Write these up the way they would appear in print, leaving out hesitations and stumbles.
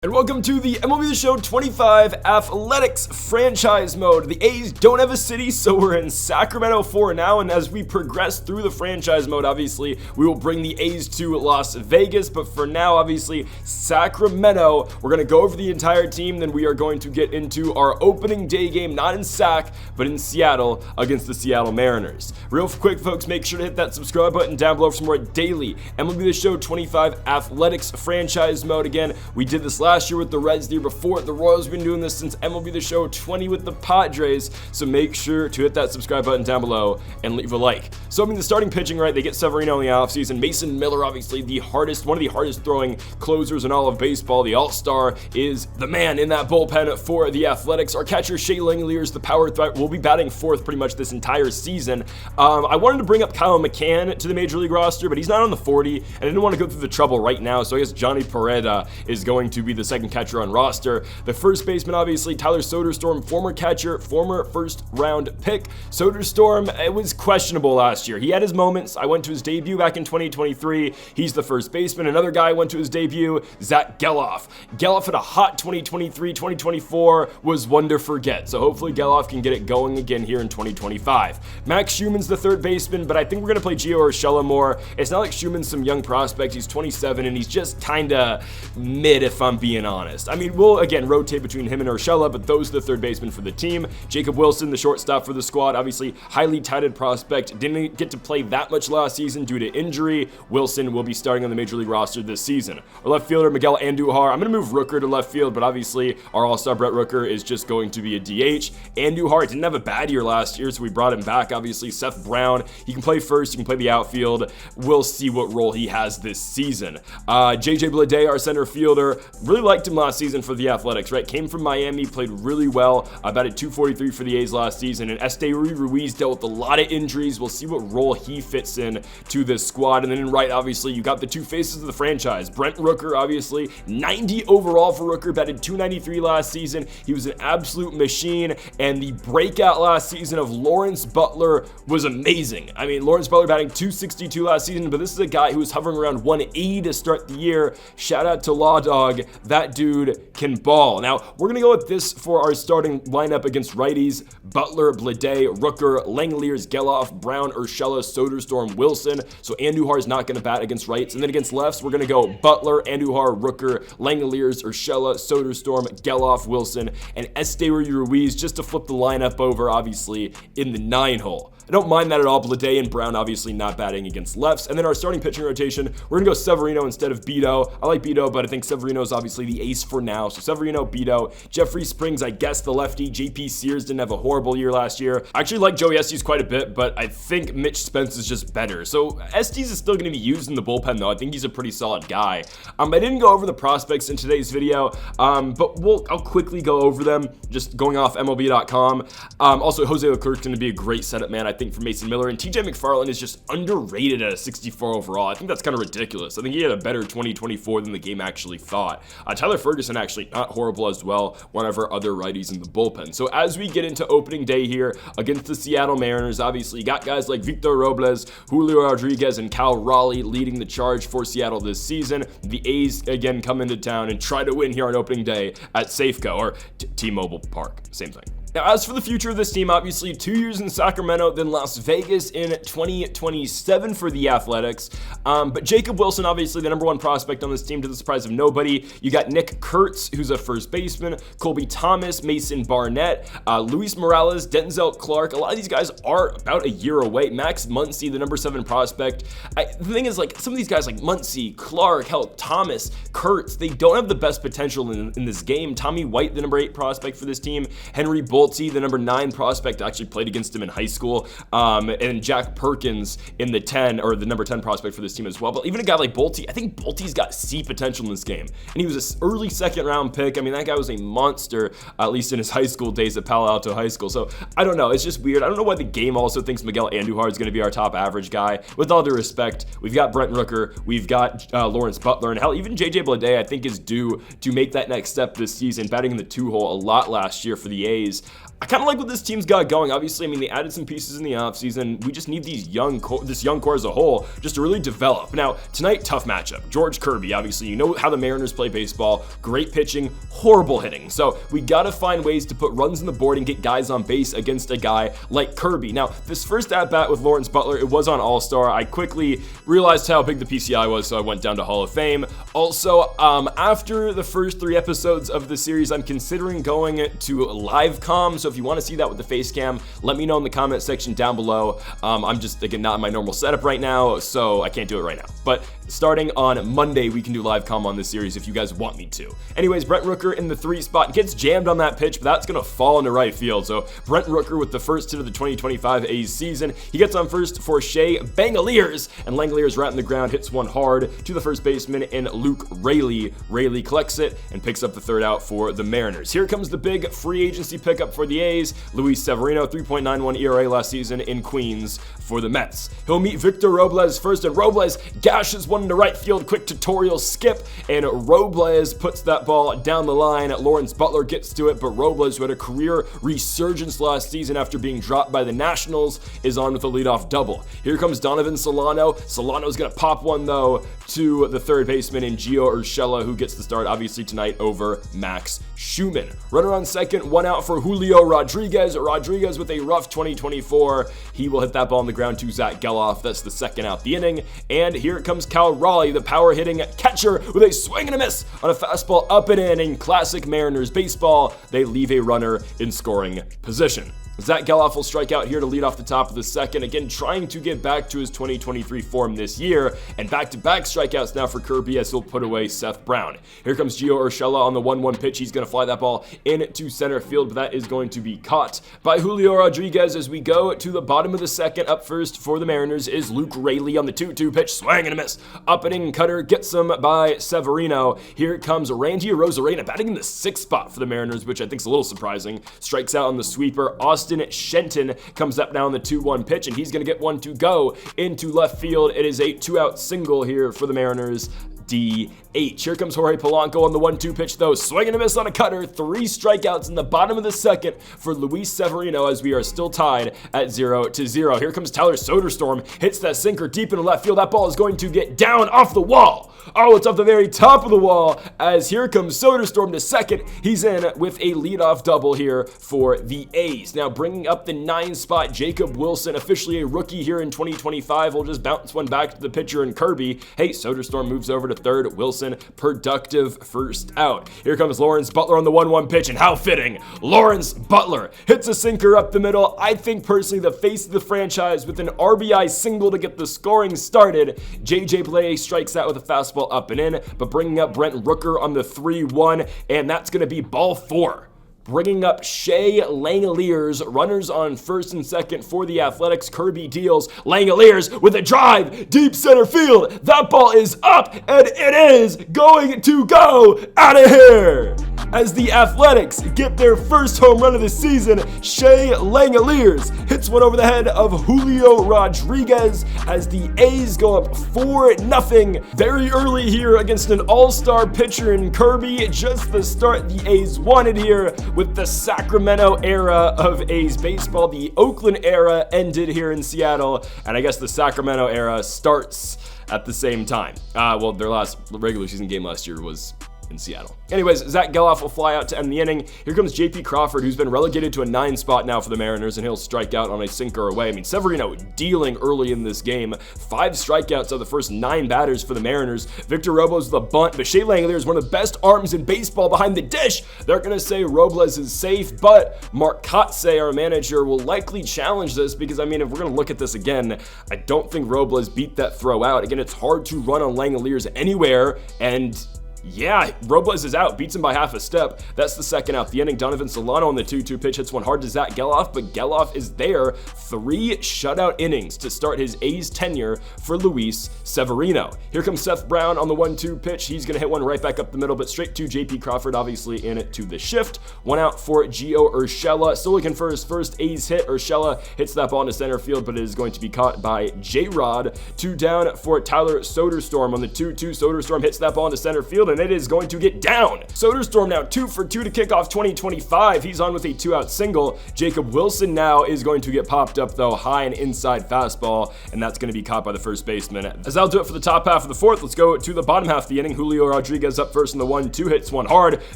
And welcome to the MLB The Show 25 Athletics franchise mode. The A's don't have a city, so we're in Sacramento for now, and as we progress through the franchise mode, obviously, we will bring the A's to Las Vegas, but for now, obviously, Sacramento, we're going to go over the entire team, then we are going to get into our opening day game, not in Sac, but in Seattle against the Seattle Mariners. Real quick, folks, make sure to hit that subscribe button down below for some more daily MLB The Show 25 Athletics franchise mode. Again, we did this last year with the Reds, the year before. The Royals have been doing this since MLB The Show 20 with the Padres, so make sure to hit that subscribe button down below and leave a like. So, the starting pitching, right, they get Severino in the offseason. Mason Miller, obviously one of the hardest throwing closers in all of baseball. The All-Star is the man in that bullpen for the Athletics. Our catcher, Shea Langeliers, the power threat, will be batting fourth pretty much this entire season. I wanted to bring up Kyle McCann to the Major League roster, but he's not on the 40, and I didn't want to go through the trouble right now, so I guess Johnny Pereda is going to be the second catcher on roster. The first baseman, obviously, Tyler Soderstrom, former catcher, former first-round pick. Soderstrom, it was questionable last year. He had his moments. I went to his debut back in 2023. He's the first baseman. Another guy went to his debut, Zach Geloff. Geloff had a hot 2023. 2024 was one to forget, so hopefully Geloff can get it going again here in 2025. Max Schumann's the third baseman, but I think we're going to play Gio Urshela more. It's not like Schumann's some young prospect. He's 27, and he's just kind of mid, if I'm being honest. We'll, again, rotate between him and Urshela, but those are the third basemen for the team. Jacob Wilson, the shortstop for the squad, obviously highly touted prospect. Didn't get to play that much last season due to injury. Wilson will be starting on the Major League roster this season. Our left fielder, Miguel Andujar. I'm going to move Rooker to left field, but obviously our All-Star Brett Rooker is just going to be a DH. Andujar didn't have a bad year last year, so we brought him back. Obviously, Seth Brown, he can play first, he can play the outfield. We'll see what role he has this season. JJ Bleday, our center fielder, really liked him last season for the Athletics, right? Came from Miami, played really well, batted .243 for the A's last season, and Esteury Ruiz dealt with a lot of injuries. We'll see what role he fits in to this squad. And then in right, obviously, you got the two faces of the franchise. Brent Rooker, obviously, 90 overall for Rooker, batted .293 last season. He was an absolute machine, and the breakout last season of Lawrence Butler was amazing. Lawrence Butler batting .262 last season, but this is a guy who was hovering around 180 to start the year. Shout out to Law Dog. That dude can ball. Now, we're going to go with this for our starting lineup against righties: Butler, Bleday, Rooker, Langeliers, Geloff, Brown, Urshela, Soderstrom, Wilson. So Andujar is not going to bat against rights. And then against lefts, we're going to go Butler, Andujar, Rooker, Langeliers, Urshela, Soderstrom, Geloff, Wilson, and Esteury Ruiz, just to flip the lineup over, obviously, in the 9-hole. I don't mind that at all. Bleday and Brown obviously not batting against lefts. And then our starting pitching rotation, we're going to go Severino instead of Beto. I like Beto, but I think Severino is obviously the ace for now. So Severino, Beto, Jeffrey Springs, I guess the lefty. JP Sears didn't have a horrible year last year. I actually like Joey Estes quite a bit, but I think Mitch Spence is just better. So Estes is still going to be used in the bullpen, though. I think he's a pretty solid guy. I didn't go over the prospects in today's video, but I'll quickly go over them, just going off MLB.com. Also, Jose Leclerc's going to be a great setup man, I think, for Mason Miller, and TJ McFarland is just underrated at a 64 overall. I think that's kind of ridiculous. I think he had a better 2024 than the game actually thought. Tyler Ferguson actually not horrible as well, one of our other righties in the bullpen. So as we get into opening day here against the Seattle Mariners, obviously you got guys like Victor Robles, Julio Rodriguez, and Cal Raleigh leading the charge for Seattle this season. The A's again come into town and try to win here on opening day at Safeco, or T-Mobile Park, same thing. Now, as for the future of this team, obviously 2 years in Sacramento, then Las Vegas in 2027 for the Athletics. But Jacob Wilson, obviously the number one prospect on this team, to the surprise of nobody. You got Nick Kurtz, who's a first baseman, Colby Thomas, Mason Barnett, Luis Morales, Denzel Clark. A lot of these guys are about a year away. Max Muncy, the number 7 prospect. The thing is, like, some of these guys like Muncy, Clark, Thomas, Kurtz, they don't have the best potential in this game. Tommy White, the number 8 prospect for this team. Henry Bolte, the number 9 prospect, actually played against him in high school, and Jack Perkins in the 10, or the number 10 prospect for this team as well. But even a guy like Bolte, I think Bolte's got C potential in this game, and he was an early second-round pick. That guy was a monster, at least in his high school days at Palo Alto High School. So I don't know, it's just weird. I don't know why the game also thinks Miguel Andujar is going to be our top average guy. With all due respect, we've got Brent Rooker, we've got Lawrence Butler, and hell, even JJ Bleday I think is due to make that next step this season, batting in the 2-hole a lot last year for the A's. I kind of like what this team's got going. Obviously, I mean, they added some pieces in the offseason. We just need this young core as a whole just to really develop. Now, tonight, tough matchup. George Kirby, obviously, you know how the Mariners play baseball. Great pitching, horrible hitting. So we got to find ways to put runs on the board and get guys on base against a guy like Kirby. Now, this first at-bat with Lawrence Butler, it was on All-Star. I quickly realized how big the PCI was, so I went down to Hall of Fame. Also, after the first 3 episodes of the series, I'm considering going to live comm. So if you want to see that with the face cam, let me know in the comment section down below. I'm just, again, not in my normal setup right now, so I can't do it right now. But starting on Monday, we can do live comm on this series if you guys want me to. Anyways, Brent Rooker in the 3 spot gets jammed on that pitch, but that's going to fall into right field. So Brent Rooker with the first hit of the 2025 A's season. He gets on first for Shea Langeliers, and Langeliers right in the ground, hits one hard to the first baseman in Luke Raley. Raley collects it and picks up the 3rd out for the Mariners. Here comes the big free agency pickup for the A's. Luis Severino, 3.91 ERA last season in Queens for the Mets. He'll meet Victor Robles first, and Robles gashes one into right field. Quick tutorial skip, and Robles puts that ball down the line. Lawrence Butler gets to it, but Robles, who had a career resurgence last season after being dropped by the Nationals, is on with a leadoff double. Here comes Donovan Solano. Solano's going to pop one, though, to the 3rd baseman in Gio Urshela, who gets the start, obviously, tonight over Max Schumann. Runner on second, 1 out for Julio Rodriguez. Rodriguez with a rough 2024. He will hit that ball on the ground to Zach Geloff. That's the 2nd out the inning. And here comes Cal Raleigh, the power-hitting catcher, with a swing and a miss on a fastball up and in classic Mariners baseball. They leave a runner in scoring position. Zach Geloff will strike out here to lead off the top of the 2nd, again trying to get back to his 2023 form this year, and back-to-back strikeouts now for Kirby as he'll put away Seth Brown. Here comes Gio Urshela on the 1-1 pitch. He's going to fly that ball into center field, but that is going to be caught by Julio Rodriguez as we go to the bottom of the 2nd. Up first for the Mariners is Luke Raley on the 2-2 pitch. Swing and a miss. Up and in cutter gets him by Severino. Here comes Randy Arozarena batting in the 6th spot for the Mariners, which I think is a little surprising. Strikes out on the sweeper. Austin Shenton comes up now on the 2-1 pitch, and he's going to get one to go into left field. It is a 2-out single here for the Mariners. DH. Here comes Jorge Polanco on the 1-2 pitch, though. Swing and a miss on a cutter. 3 strikeouts in the bottom of the 2nd for Luis Severino as we are still tied at 0-0. Here comes Tyler Soderstrom. Hits that sinker deep into left field. That ball is going to get down off the wall. Oh, it's off the very top of the wall as here comes Soderstrom to 2nd. He's in with a leadoff double here for the A's. Now bringing up the 9 spot, Jacob Wilson, officially a rookie here in 2025. We'll just bounce one back to the pitcher in Kirby. Hey, Soderstrom moves over to 3rd. Wilson, productive 1st out. Here comes Lawrence Butler on the 1-1 pitch, and how fitting. Lawrence Butler hits a sinker up the middle. I think personally the face of the franchise with an RBI single to get the scoring started. JJ Blay strikes out with a fastball up and in, but bringing up Brent Rooker on the 3-1, and that's going to be ball 4. Bringing up Shea Langeliers, runners on 1st and 2nd for the Athletics. Kirby deals. Langeliers with a drive, deep center field. That ball is up, and it is going to go out of here. As the Athletics get their first home run of the season, Shea Langeliers hits one over the head of Julio Rodriguez as the A's go up 4-0 very early here against an all-star pitcher in Kirby. Just the start the A's wanted here with the Sacramento era of A's baseball. The Oakland era ended here in Seattle, and I guess the Sacramento era starts at the same time. Well, their last regular season game last year was in Seattle. Anyways, Zach Geloff will fly out to end the inning. Here comes JP Crawford, who's been relegated to a 9 spot now for the Mariners, and he'll strike out on a sinker away. I mean, Severino dealing early in this game. 5 strikeouts of the first 9 batters for the Mariners. Victor Robles with a bunt, but Shea Langeliers is one of the best arms in baseball behind the dish. They're going to say Robles is safe, but Mark Kotze, our manager, will likely challenge this because, I mean, if we're going to look at this again, I don't think Robles beat that throw out. Again, it's hard to run on Langeliers anywhere, and yeah, Robles is out, beats him by half a step. That's the 2nd out the inning. Donovan Solano on the 2-2 pitch hits one hard to Zach Geloff, but Geloff is there. 3 shutout innings to start his A's tenure for Luis Severino. Here comes Seth Brown on the 1-2 pitch. He's going to hit one right back up the middle, but straight to JP Crawford, obviously in it to the shift. 1 out for Gio Urshela. Still looking for his first A's hit. Urshela hits that ball into center field, but it is going to be caught by J-Rod. 2 down for Tyler Soderstrom on the 2-2. Soderstrom hits that ball into center field, and and it is going to get down. Soderstrom now 2 for 2 to kick off 2025. He's on with a 2-out single. Jacob Wilson now is going to get popped up though, high and inside fastball, and that's going to be caught by the first baseman. As that'll do it for the top half of the fourth, let's go to the bottom half of the inning. Julio Rodriguez up first in the 1-2, hits one hard,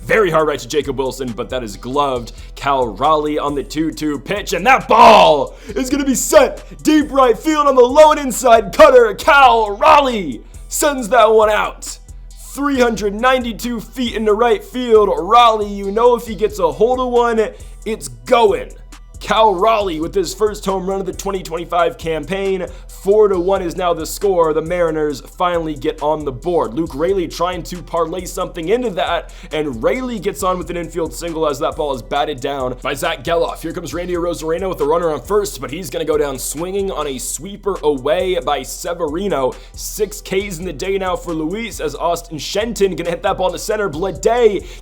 very hard right to Jacob Wilson, but that is gloved. Cal Raleigh on the 2-2 pitch, and that ball is going to be sent deep right field on the low and inside cutter. Cal Raleigh sends that one out. 392 feet into right field. Raleigh, you know if he gets a hold of one, it's going. Cal Raleigh with his first home run of the 2025 campaign. 4-1 is now the score. The Mariners finally get on the board. Luke Raley trying to parlay something into that, and Raley gets on with an infield single as that ball is batted down by Zach Geloff. Here comes Randy Arozarena with the runner on first, but he's going to go down swinging on a sweeper away by Severino. 6 Ks in the day now for Luis, as Austin Shenton going to hit that ball to center. Blade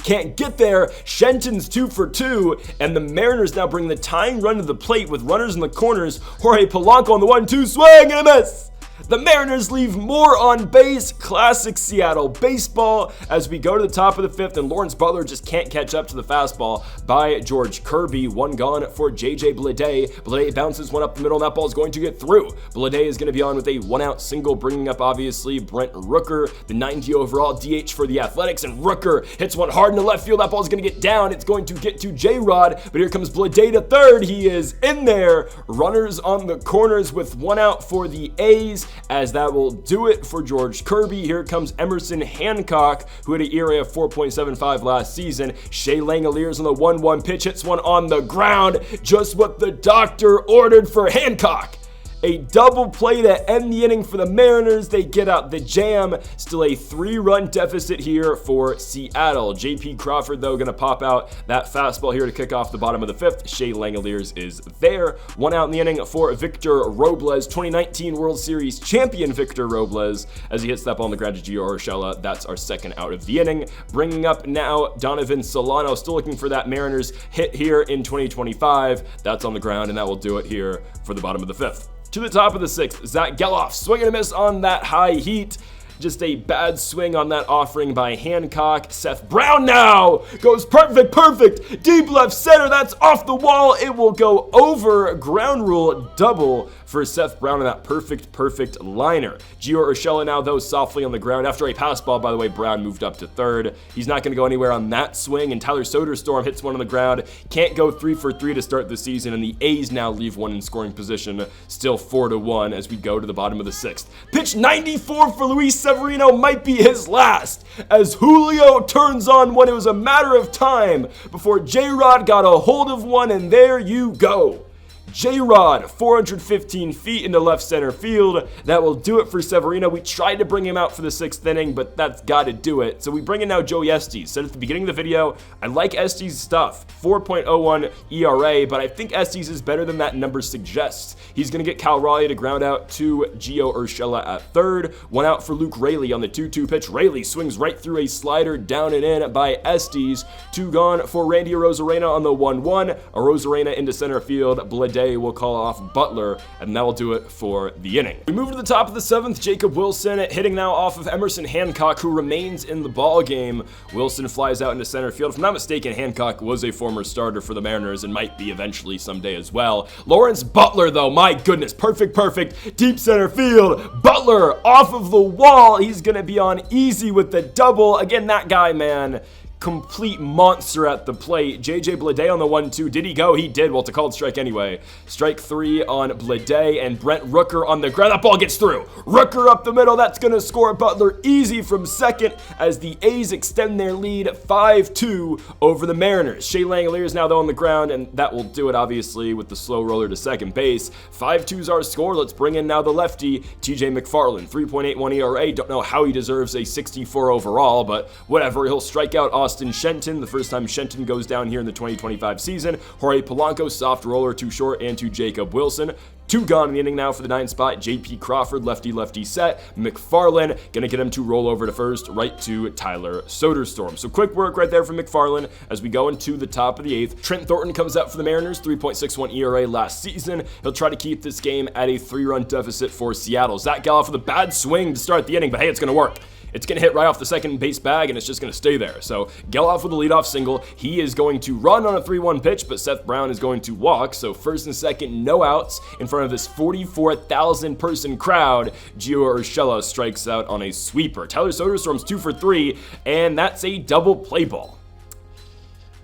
can't get there. Shenton's 2 for 2, and the Mariners now bring the tying run to the plate with runners in the corners. Jorge Polanco on the 1-2 swing and a miss. The Mariners leave more on base. Classic Seattle baseball as we go to the top of the 5th, and Lawrence Butler just can't catch up to the fastball by George Kirby. 1 gone for JJ Bleday. Bleday bounces one up the middle, and that ball is going to get through. Bleday is going to be on with a 1-out single, bringing up obviously Brent Rooker, the 90 overall DH for the Athletics, and Rooker hits one hard in the left field. That ball is going to get down. It's going to get to J-Rod, but here comes Bleday to third. He is in there. Runners on the corners with 1 out for the A's, as that will do it for George Kirby. Here comes Emerson Hancock, who had an ERA of 4.75 last season. Shea Langoliers on the 1-1 pitch, hits one on the ground, just what the doctor ordered for Hancock. A double play to end the inning for the Mariners. They get out the jam. Still a 3-run deficit here for Seattle. J.P. Crawford, though, going to pop out that fastball here to kick off the bottom of the 5th. Shea Langoliers is there. 1 out in the inning for Victor Robles. 2019 World Series champion Victor Robles, as he hits that ball on the ground to Gio Urshela. That's our 2nd out of the inning. Bringing up now Donovan Solano, still looking for that Mariners hit here in 2025. That's on the ground, and that will do it here for the bottom of the 5th. To the top of the 6th, Zach Geloff, swing and a miss on that high heat. Just a bad swing on that offering by Hancock. Seth Brown now goes perfect, deep left center. That's off the wall. It will go over. Ground rule double for Seth Brown on that perfect liner. Gio Urshela now, though, softly on the ground. After a pass ball, by the way, Brown moved up to third. He's not going to go anywhere on that swing, and Tyler Soderstrom hits one on the ground. Can't go 3 for 3 to start the season, and the A's now leave one in scoring position. Still 4-1 as we go to the bottom of the 6th. Pitch 94 for Luis Severino, might be his last, as Julio turns on one. It was a matter of time before J-Rod got a hold of one, and there you go. J-Rod, 415 feet into left center field. That will do it for Severino. We tried to bring him out for the 6th inning, but that's got to do it. So we bring in now Joey Estes. Said at the beginning of the video, I like Estes' stuff. 4.01 ERA, but I think Estes is better than that number suggests. He's going to get Cal Raleigh to ground out to Gio Urshela at third. 1 out for Luke Raley on the 2-2 pitch. Raley swings right through a slider, down and in by Estes. 2 gone for Randy Arozarena on the 1-1. Arozarena into center field. Blade will call off Butler, and that will do it for the inning. We move to the top of the 7th. Jacob Wilson hitting now off of Emerson Hancock, who remains in the ball game. Wilson flies out into center field. If I'm not mistaken, Hancock was a former starter for the Mariners and might be eventually someday as well. Lawrence Butler, though, my goodness, perfect, deep center field. Butler off of the wall. He's gonna be on easy with the double. Again, that guy, man, complete monster at the plate. JJ Bleday on the 1-2. Did he go? He did. Well, it's a called strike anyway. Strike 3 on Bleday, and Brent Rooker on the ground. That ball gets through. Rooker up the middle. That's going to score Butler easy from second as the A's extend their lead 5-2 over the Mariners. Shea Langoliers now, though, on the ground, and that will do it, obviously, with the slow roller to second base. 5-2 is our score. Let's bring in now the lefty, TJ McFarland. 3.81 ERA. Don't know how he deserves a 64 overall, but whatever. He'll strike out Austin Shenton, the first time Shenton goes down here in the 2025 season. Jorge Polanco, soft roller, too short, and to Jacob Wilson. 2 gone in the inning now for the 9th spot. J.P. Crawford, lefty set. McFarland gonna get him to roll over to first, right to Tyler Soderstrom. So quick work right there from McFarland as we go into the top of the 8th. Trent Thornton comes out for the Mariners, 3.61 ERA last season. He'll try to keep this game at a 3-run deficit for Seattle. Zach Geloff with a bad swing to start the inning, but hey, it's gonna work. it's going to hit right off the second base bag and it's just going to stay there. So Geloff with a leadoff single. He is going to run on a 3-1 pitch, but Seth Brown is going to walk. So first and second, no outs in front of this 44,000 person crowd. Gio Urshela strikes out on a sweeper. Tyler Soderstrom's 2 for 3, and that's a double play ball.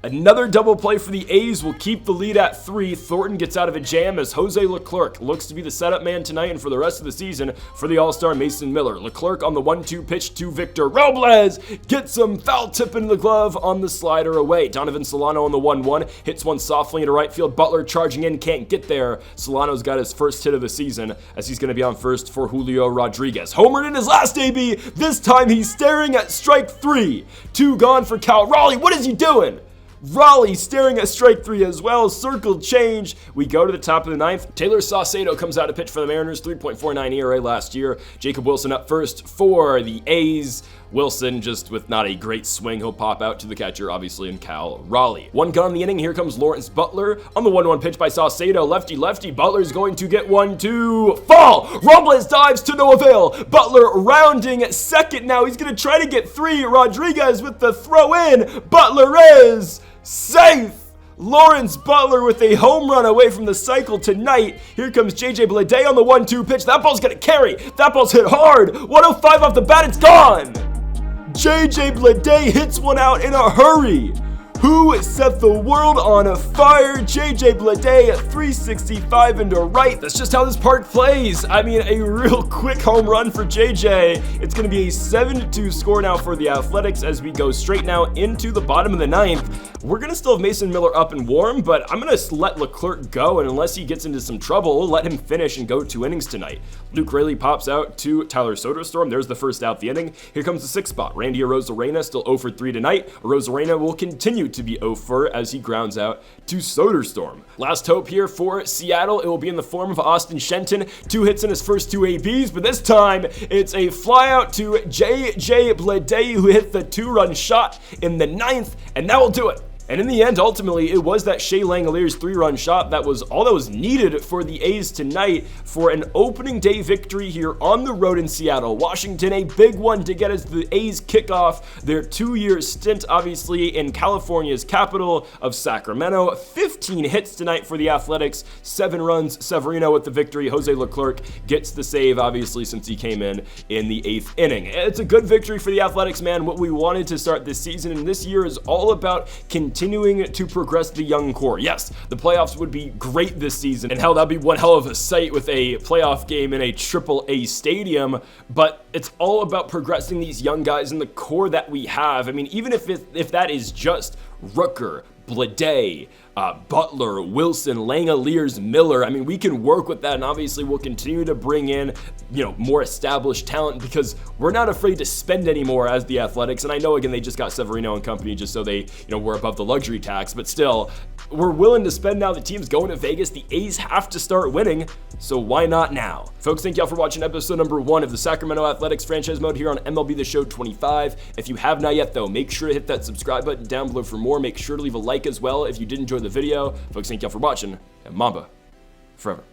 Another double play for the A's will keep the lead at 3. Thornton gets out of a jam as Jose Leclerc looks to be the setup man tonight and for the rest of the season for the All-Star Mason Miller. Leclerc on the 1-2 pitch to Victor Robles gets some foul tip in the glove on the slider away. Donovan Solano on the 1-1 hits one softly into right field. Butler charging in, can't get there. Solano's got his first hit of the season as he's going to be on first for Julio Rodriguez. Homered in his last AB. This time he's staring at strike 3. 2 gone for Cal Raleigh. What is he doing? Raleigh staring at strike 3 as well. Circle change. We go to the top of the 9th. Taylor Saucedo comes out to pitch for the Mariners. 3.49 ERA last year. Jacob Wilson up first for the A's. Wilson just with not a great swing. He'll pop out to the catcher, obviously, in Cal Raleigh. 1 gun on the inning. Here comes Lawrence Butler on the 1-1 pitch by Saucedo. Lefty. Butler's going to get 1-2. Fall! Robles dives to no avail. Butler rounding second now. He's going to try to get 3. Rodriguez with the throw in. Butler is safe! Lawrence Butler with a home run away from the cycle tonight. Here comes JJ Bleday on the 1-2 pitch. That ball's gonna carry. That ball's hit hard. 105 off the bat, it's gone! JJ Bleday hits one out in a hurry. Who set the world on fire? JJ Bleday at 365 into right. That's just how this park plays. I mean, a real quick home run for JJ. It's going to be a 7-2 score now for the Athletics as we go straight now into the bottom of the 9th. We're going to still have Mason Miller up and warm, but I'm going to let Leclerc go, and unless he gets into some trouble, we'll let him finish and go 2 innings tonight. Luke Raley pops out to Tyler Soderstrom. There's the first out the inning. Here comes the 6th spot. Randy Arozarena still 0 for 3 tonight. Arozarena will continue to be 0 for as he grounds out to Soderstrom. Last hope here for Seattle. It will be in the form of Austin Shenton. 2 hits in his first 2 ABs, but this time it's a flyout to JJ Bleday, who hit the 2-run shot in the 9th, and that will do it. And in the end, ultimately, it was that Shea Langoliers 3-run shot that was all that was needed for the A's tonight for an opening day victory here on the road in Seattle. Washington, a big one to get as the A's kick off their 2-year stint, obviously, in California's capital of Sacramento. 15 hits tonight for the Athletics, 7 runs. Severino with the victory. Jose Leclerc gets the save, obviously, since he came in the 8th inning. It's a good victory for the Athletics, man. What we wanted to start this season, and this year is all about continuing to progress the young core. Yes, the playoffs would be great this season, and hell, that'd be one hell of a sight with a playoff game in a AAA stadium, but it's all about progressing these young guys in the core that we have. I mean, even if that is just Rooker, Bleday, Butler, Wilson, Langoliers, Miller. I mean, we can work with that, and obviously we'll continue to bring in, more established talent because we're not afraid to spend anymore as the Athletics. And I know, again, they just got Severino and company just so they, were above the luxury tax, but still, we're willing to spend now. The team's going to Vegas. The A's have to start winning, so why not now? Folks, thank y'all for watching episode number 1 of the Sacramento Athletics franchise mode here on MLB The Show 25. If you have not yet, though, make sure to hit that subscribe button down below for more. Make sure to leave a like as well if you did enjoy the video. Folks, thank y'all for watching, and Mamba forever.